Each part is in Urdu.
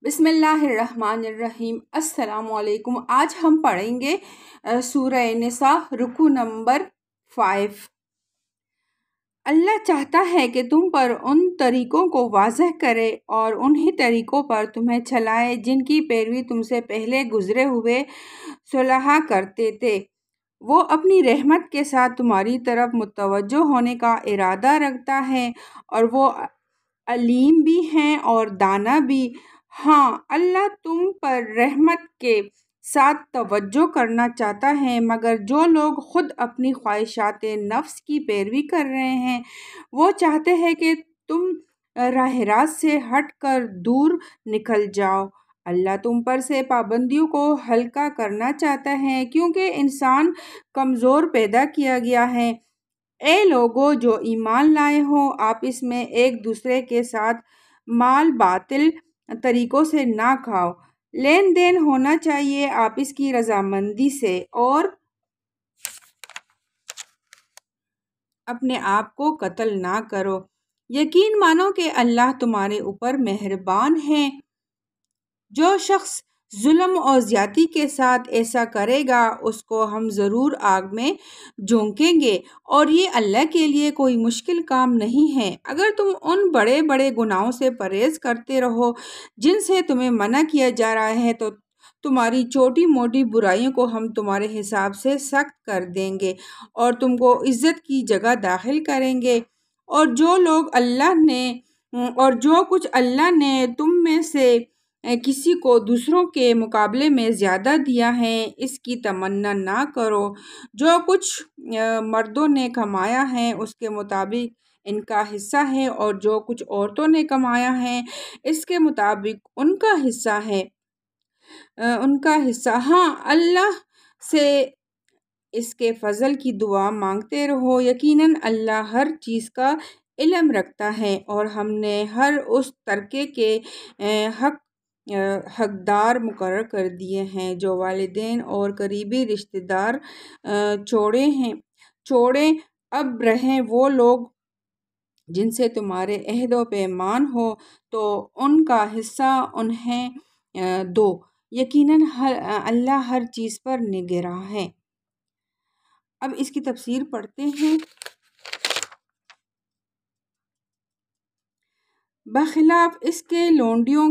بسم اللہ الرحمن الرحیم۔ السلام علیکم۔ آج ہم پڑھیں گے سورہ نساء رکوع نمبر 5۔ اللہ چاہتا ہے کہ تم پر ان طریقوں کو واضح کرے اور انہی طریقوں پر تمہیں چلائے جن کی پیروی تم سے پہلے گزرے ہوئے صلح کرتے تھے۔ وہ اپنی رحمت کے ساتھ تمہاری طرف متوجہ ہونے کا ارادہ رکھتا ہے اور وہ علیم بھی ہیں اور دانا بھی۔ ہاں، اللہ تم پر رحمت کے ساتھ توجہ کرنا چاہتا ہے، مگر جو لوگ خود اپنی خواہشات نفس کی پیروی کر رہے ہیں وہ چاہتے ہیں کہ تم راہ راست سے ہٹ کر دور نکل جاؤ۔ اللہ تم پر سے پابندیوں کو ہلکا کرنا چاہتا ہے کیونکہ انسان کمزور پیدا کیا گیا ہے۔ اے لوگو جو ایمان لائے ہو، آپس میں ایک دوسرے کے ساتھ مال باطل طریقوں سے نہ کھاؤ۔ لین دین ہونا چاہیے آپس کی رضامندی سے اور اپنے آپ کو قتل نہ کرو۔ یقین مانو کہ اللہ تمہارے اوپر مہربان ہے۔ جو شخص ظلم اور زیادتی کے ساتھ ایسا کرے گا اس کو ہم ضرور آگ میں جھونکیں گے اور یہ اللہ کے لیے کوئی مشکل کام نہیں ہے۔ اگر تم ان بڑے بڑے گناہوں سے پرہیز کرتے رہو جن سے تمہیں منع کیا جا رہا ہے تو تمہاری چھوٹی موٹی برائیوں کو ہم تمہارے حساب سے سخت کر دیں گے اور تم کو عزت کی جگہ داخل کریں گے۔ اور جو کچھ اللہ نے تم میں سے کسی کو دوسروں کے مقابلے میں زیادہ دیا ہے اس کی تمنا نہ کرو۔ جو کچھ مردوں نے کمایا ہے اس کے مطابق ان کا حصہ ہے اور جو کچھ عورتوں نے کمایا ہے اس کے مطابق ان کا حصہ ہے۔ ہاں، اللہ سے اس کے فضل کی دعا مانگتے رہو۔ یقیناً اللہ ہر چیز کا علم رکھتا ہے اور ہم نے ہر اس ترکے کے حقدار مقرر کر دیے ہیں جو والدین اور قریبی رشتہ دار چھوڑیں۔ اب رہیں وہ لوگ جن سے تمہارے عہد و پیمان ہو تو ان کا حصہ انہیں دو۔ یقیناً اللہ ہر چیز پر نگراں ہے۔ اب اس کی تفسیر پڑھتے ہیں۔ بخلاف اس کے لونڈیوں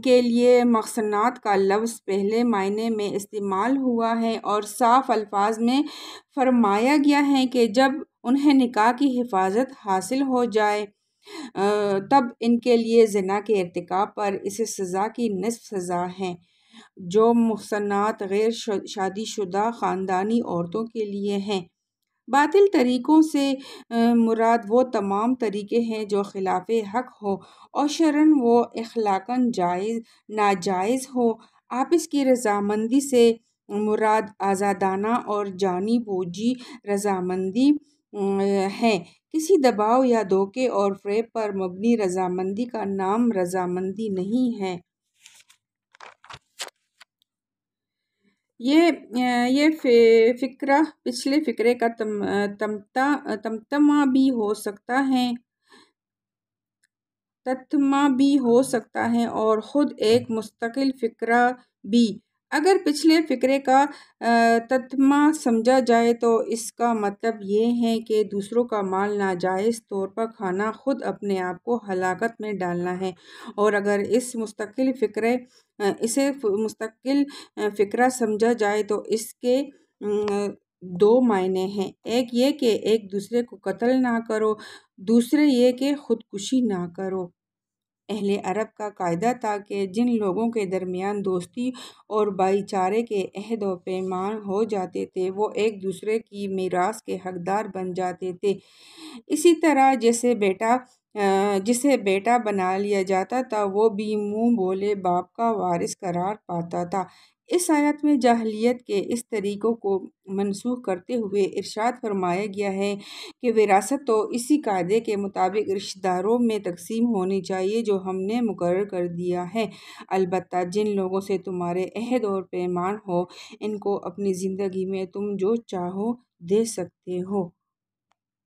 کے لیے محصنات کا لفظ پہلے معنی میں استعمال ہوا ہے اور صاف الفاظ میں فرمایا گیا ہے کہ جب انہیں نکاح کی حفاظت حاصل ہو جائے تب ان کے لیے زنا کے ارتکاب پر اس سزا کی نصف سزا ہے جو محصنات غیر شادی شدہ خاندانی عورتوں کے لیے ہیں۔ باطل طریقوں سے مراد وہ تمام طریقے ہیں جو خلاف حق ہو اور شرعاً وہ اخلاقاً ناجائز ہو۔ آپس کی رضامندی سے مراد آزادانہ اور جانی بوجھی رضامندی ہے۔ کسی دباؤ یا دھوکے اور فریب پر مبنی رضامندی کا نام رضامندی نہیں ہے۔ یہ فقرہ پچھلے فقرے کا تتمہ بھی ہو سکتا ہے اور خود ایک مستقل فقرہ بھی۔ اگر پچھلے فقرے کا تتمہ سمجھا جائے تو اس کا مطلب یہ ہے کہ دوسروں کا مال ناجائز طور پر کھانا خود اپنے آپ کو ہلاکت میں ڈالنا ہے، اور اگر اسے مستقل فقرہ سمجھا جائے تو اس کے دو معنی ہیں، ایک یہ کہ ایک دوسرے کو قتل نہ کرو، دوسرے یہ کہ خودکشی نہ کرو۔ اہل عرب کا قاعدہ تھا کہ جن لوگوں کے درمیان دوستی اور بھائی چارے کے عہد و پیمان ہو جاتے تھے وہ ایک دوسرے کی میراث کے حقدار بن جاتے تھے۔ اسی طرح جسے بیٹا بنا لیا جاتا تھا وہ بھی منہ بولے باپ کا وارث قرار پاتا تھا۔ اس آیت میں جاہلیت کے اس طریقوں کو منسوخ کرتے ہوئے ارشاد فرمایا گیا ہے کہ وراثت تو اسی قاعدے کے مطابق رشتہ داروں میں تقسیم ہونی چاہیے جو ہم نے مقرر کر دیا ہے، البتہ جن لوگوں سے تمہارے عہد اور پیمان ہو ان کو اپنی زندگی میں تم جو چاہو دے سکتے ہو۔